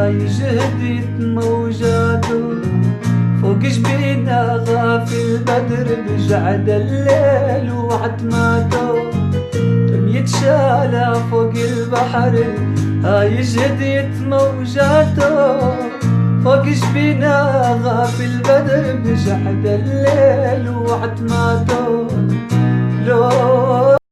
هاي جهدت موجاته فوق جبينا غافل بدر بجعد الليل وعتماته رمية شالة فوق البحر هاي جهدت موجاته فوق جبينا غافل بدر بجعد الليل وعتماته لو